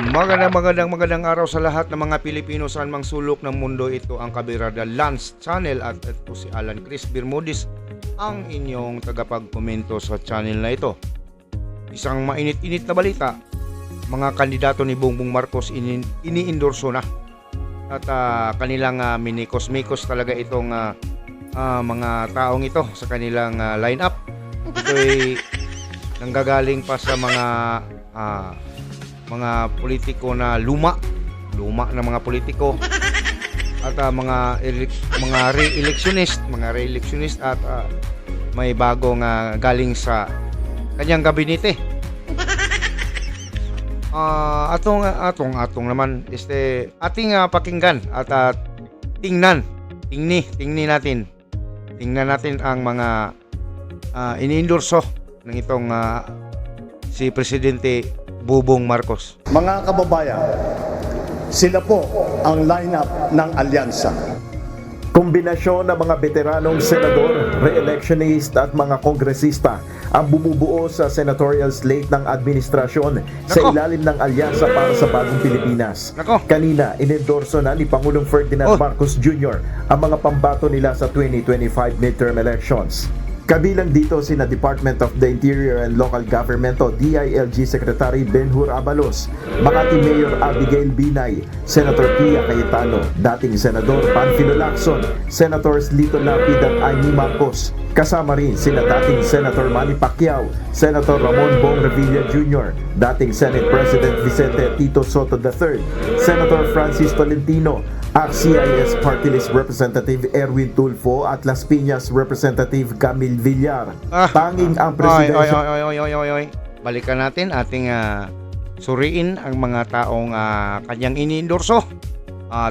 Magandang araw sa lahat ng mga Pilipino saan mang sulok ng mundo. Ito ang Kabirada Lance Channel at ito si Alan Chris Bermudez, ang inyong tagapagkomento sa channel na ito. Isang mainit-init na balita, mga kandidato ni Bongbong Marcos ini-endorso na at kanilang minikos-mikos talaga itong mga taong ito sa kanilang lineup. Ito'y nanggagaling pa sa mga politiko na luma na mga politiko at mga re-electionist at may bagong galing sa kanyang gabinete. Atong naman ating pakinggan at tingnan natin ang mga ini-endorso ng itong si Presidente Bongbong Marcos. Mga kababayan, sila po ang lineup ng alyansa. Kombinasyon ng mga veteranong senador, re-electionist at mga kongresista ang bumubuo sa senatorial slate ng administrasyon sa ilalim ng alyansa para sa bagong Pilipinas. Kanina, inendorso na ni Pangulong Ferdinand Marcos Jr. ang mga pambato nila sa 2025 midterm elections. Kabilang dito sina Department of the Interior and Local Government o DILG Secretary Benhur Abalos, Makati Mayor Abigail Binay, Senator Pia Cayetano, dating Senador Panfilo Lacson, Senators Lito Lapid at Amy Marcos. Kasama rin sina dating Senator Manny Pacquiao, Senator Ramon Bong Revilla Jr., dating Senate President Vicente Tito Soto III, Senator Francis Tolentino, ACT-CIS Party List Representative Erwin Tulfo at Las Piñas Representative Camille Villar. Tanging ang presidensya... Balikan natin ating suriin ang mga taong kanyang ini-endorso.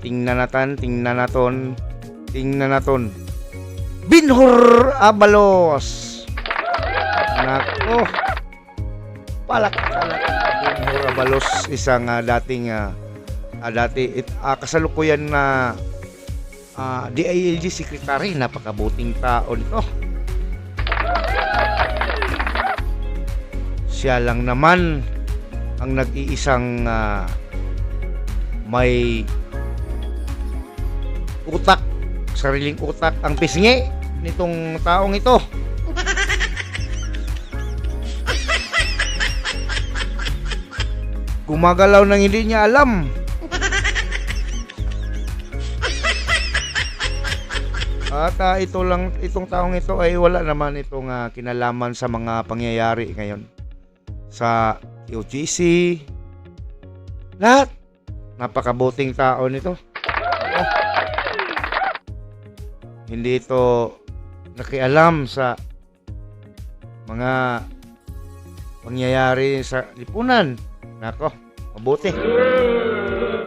Tingnan natin. Benhur Abalos. Nako. Palakpakan Benhur Abalos, isang dating kasalukuyan na DILG Secretary. Napakabuting tao nito. Siya lang naman ang nag-iisang may utak, sariling utak ang pisngi nitong taong ito. Gumagalaw nang hindi niya alam. At itong taong ito ay wala naman itong kinalaman sa mga pangyayari ngayon sa UGC. Lahat. Napakabuting tao nito. Hindi ito nakialam sa mga pangyayari sa lipunan. Nako, mabuti.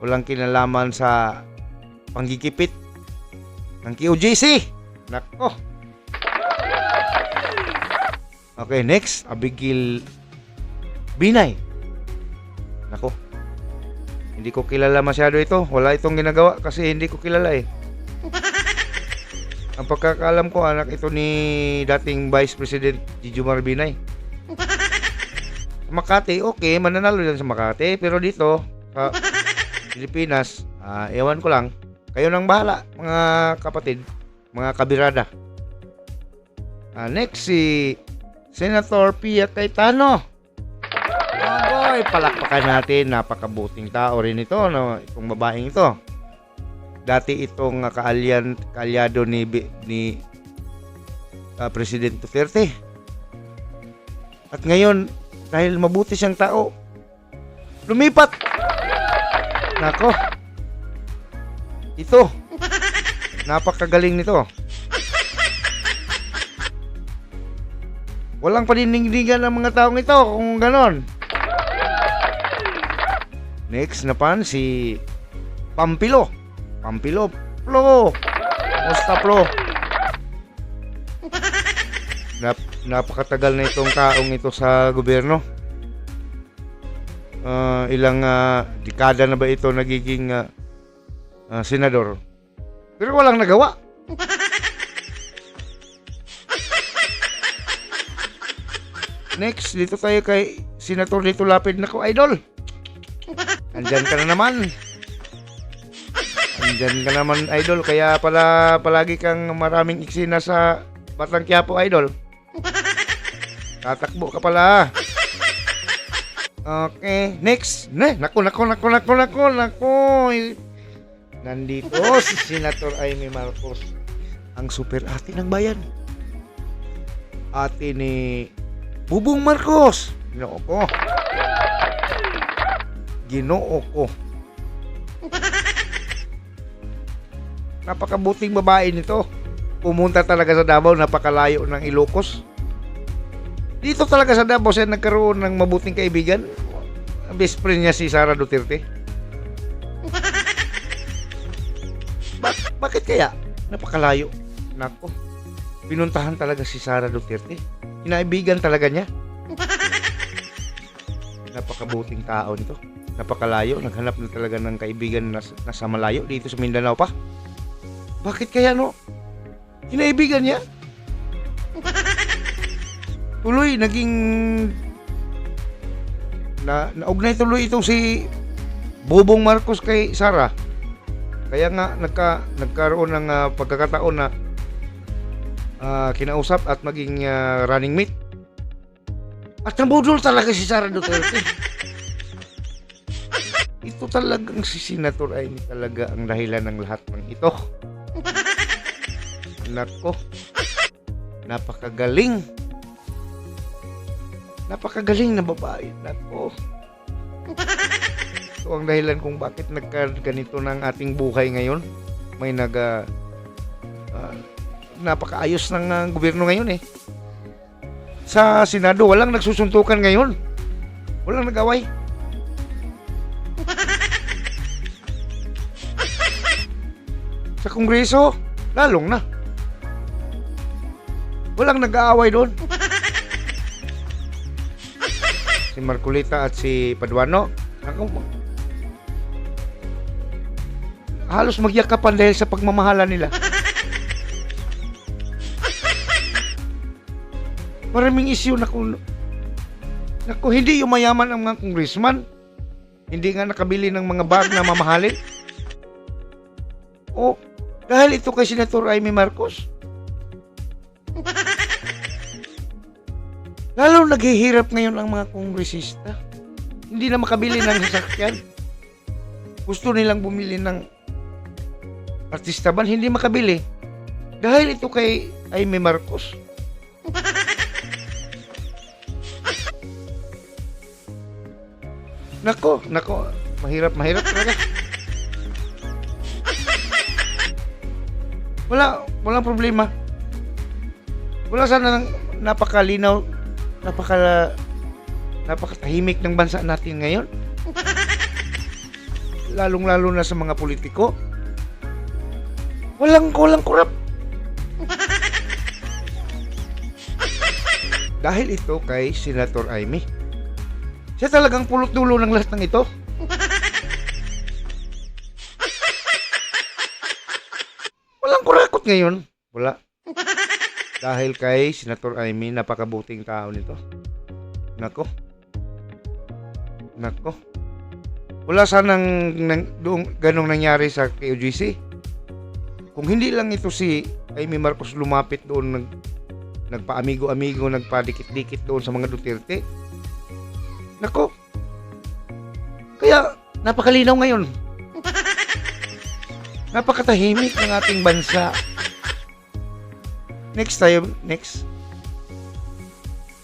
Walang kinalaman sa panggigipit ng QGC. Nako. Okay, next, Abigail Binay. Nako. Hindi ko kilala masyado ito. Wala itong ginagawa kasi hindi ko kilala eh. Ang pagkakaalam ko, anak ito ni dating Vice President Jijomar Binay. Makati, okay, mananalo yan sa Makati. Pero dito, sa Pilipinas, ewan ko lang. Kayo nang bahala, mga kapatid, mga kabirada. Next, si Senator Pia Cayetano. Boy, palakpakan natin. Napakabuting tao rin ito, no? Itong babaeng ito. Dati itong kaalyado ni President Duterte. At ngayon, dahil mabuti siyang tao, lumipat. Nako. Ito. Napakagaling nito. Walang panindigan ng mga taong ito kung ganon. Next napan si Pampilo. Plo. Musta Plo? Napakatagal na itong taong ito sa gobyerno. Ilang dekada na ba ito nagiging senador? Pero walang nagawa. Next, dito tayo kay Senator Lito Lapid. Nako, idol. Andyan ka na naman. Andyan ka naman, idol. Kaya pala palagi kang maraming eksena sa Batang Quiapo, idol. Tatakbo ka pala. Okay, next. Nako. Nandito si Senator Amy Marcos, ang super ate ng bayan. Ate ni Bubong Marcos. Ginoo ko. Napakabuting babae nito. Pumunta talaga sa Davao, napakalayo ng Ilocos. Dito talaga sa Davao siya nagkaroon ng mabuting kaibigan. Best friend niya si Sara Duterte. Bakit kaya? Napakalayo. Nako. Pinuntahan talaga si Sara Duterte. Kinaibigan talaga niya. Napakabuting tao nito. Napakalayo. Naghanap na talaga ng kaibigan na nasa malayo dito sa Mindanao pa. Bakit kaya no? Kinaibigan niya. Tuloy naging naugnay tuloy itong si Bobong Marcos kay Sara. Kaya nga nagkaroon ng pagkakataon na kinausap at maging running mate. At nabudol talaga si Sara Duterte. Ito talagang si Senator Amy talaga ang dahilan ng lahat ng ito. Nako. Napakagaling. Napakagaling na babae. Nako. Ito ang dahilan kung bakit nagkaganito ng ating buhay ngayon. May napakaayos ng gobyerno ngayon eh. Sa Senado, walang nagsusuntukan ngayon. Walang nag-away. Sa Kongreso, lalong na. Walang nag-aaway doon. Si Marcolita at si Paduano, halos magyakapan dahil sa pagmamahalan nila. Maraming issue na hindi yumayaman ang mga congressman. Hindi nga nakabili ng mga bag na mamahalin. O, dahil ito kay Senator Amy Marcos. Lalo naghihirap ngayon ang mga kongresista. Hindi na makabili ng sasakyan. Gusto nilang bumili ng artista ban, hindi makabili. Dahil ito kay Amy Marcos. Nako, mahirap talaga. Walang problema. Wala sana napakalinaw, napakatahimik ng bansa natin ngayon. Lalong-lalo na sa mga politiko. Walang kurap. Dahil ito kay Senator Amy. Siya talagang pulot dulo ng lahat ng ito. Walang kurakot ngayon. Wala. Dahil kay Senator Amy, napakabuting tao nito. Nako. Wala sanang ganong nangyari sa KOGC. Kung hindi lang ito si Amy Marcos lumapit doon, nagpa-amigo-amigo, nagpa-dikit-dikit doon sa mga Duterte. Nako. Kaya napakalinaw ngayon. Napakatahimik ng ating bansa. Next.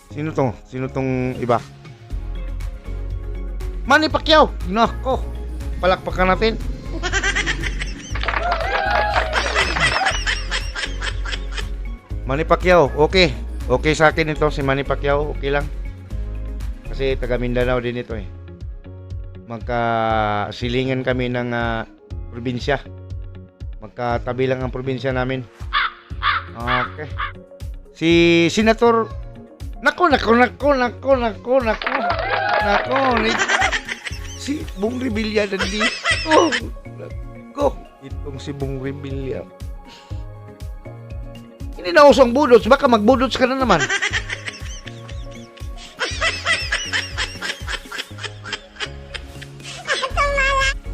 Sino tong iba? Manny Pacquiao. Nako. Palakpakan natin. Manny Pacquiao. Okay sa akin ito si Manny Pacquiao. Okay lang. Kasi taga Mindanao din ito eh. Magkasilingan kami ng probinsya. Magkatabi lang ang probinsya namin. Okay. Si Senator Nako. Si Bong Revilla nandito. Nako. Itong si Bong Revilla. Hindi na usang budots. Baka magbudots ka na naman.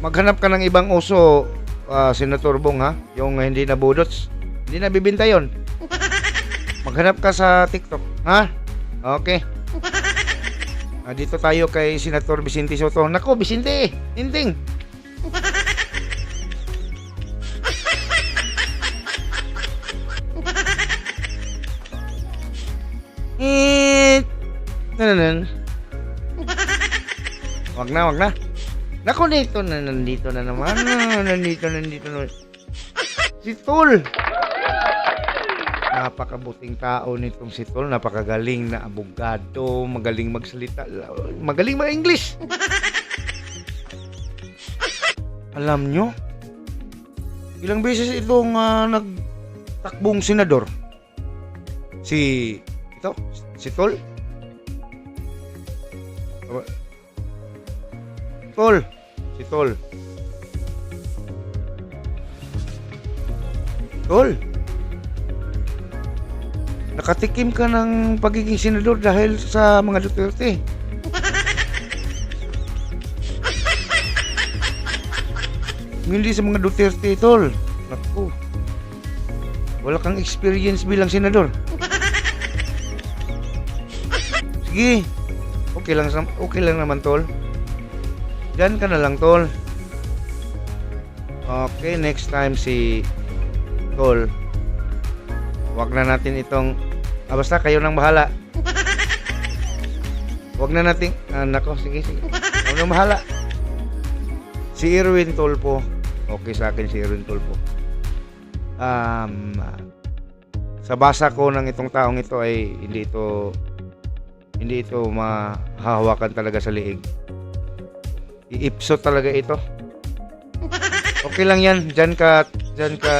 maghanap ka ng ibang uso, Senator Bong, ha? Yung hindi na budots. Hindi na bibinta yon. Maghanap ka sa TikTok, ha? Okay. Dito tayo kay Senator Vicente Soto. Nako, Vicente, hinting. Nanan. Wag na. Nako, nandito na naman. Nandito na. Si Tol. Napakabuting tao nitong si Tol. Napakagaling na abogado. Magaling magsalita. Magaling mag-English. Alam nyo, ilang beses itong nagtakbong senador. Si Tol. Si Tol. Nakatikim ka ng pagiging senador dahil sa mga Duterte. Hindi sa mga Duterte, Tol. Naku. Wala kang experience bilang senador. Sige. Okay lang naman, Tol. Diyan ka na lang, Tol. Okay, next time si Tol. Wag na natin itong basta kayo nang bahala. Wag na natin nako, sige. Wag na bahala. Si Erwin Tulfo. Okay sa akin si Erwin Tulfo. Sa basa ko ng itong taong ito ay hindi ito mahahawakan talaga sa liig. Iipso talaga ito. Okay lang yan. Diyan ka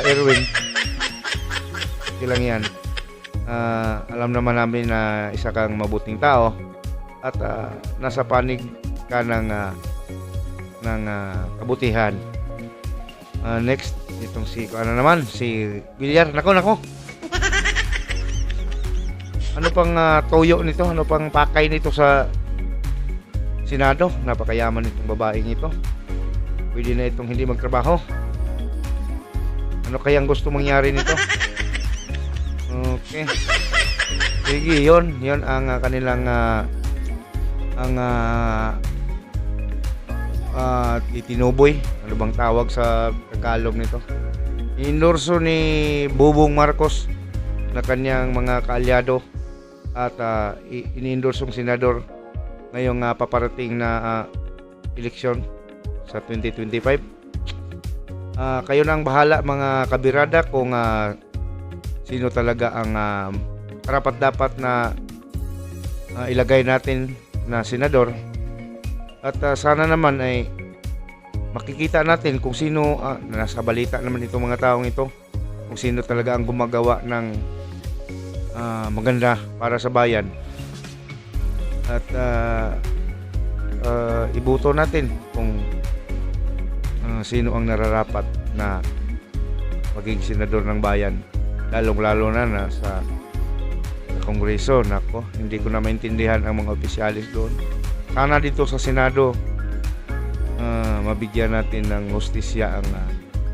Erwin. Okay lang yan. Alam naman namin na isa kang mabuting tao at nasa panig ka ng kabutihan. Next, itong si Villar. Nako. Ano pang toyo nito? Ano pang pakay nito sa Senado? Napakayaman nitong babaeng ito. Pwede na itong hindi magtrabaho. Ano kayang gusto mangyari nito? Okay. Sige, yon ang kanilang itinuboy. Ano bang tawag sa Tagalog nito? Inendorso ni Bubong Marcos na kanyang mga kaalyado at iniendorsong senador ngayong paparating na eleksyon sa 2025. Kayo nang bahala mga kabirada kung sino talaga ang karapat-dapat na ilagay natin na senador. At sana naman ay makikita natin kung sino, nasa balita naman itong mga taong ito, kung sino talaga ang gumagawa ng maganda para sa bayan. At iboto natin kung sino ang nararapat na maging senador ng bayan, lalong-lalo na sa Kongreso. Nako, hindi ko na maintindihan ang mga opisyalis doon. Sana dito sa Senado mabigyan natin ng hustisya ang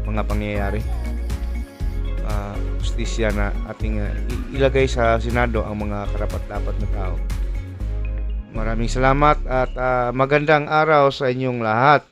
mga pangyayari. Hustisya na ating ilagay sa Senado ang mga karapat-dapat na tao. Maraming salamat at magandang araw sa inyong lahat.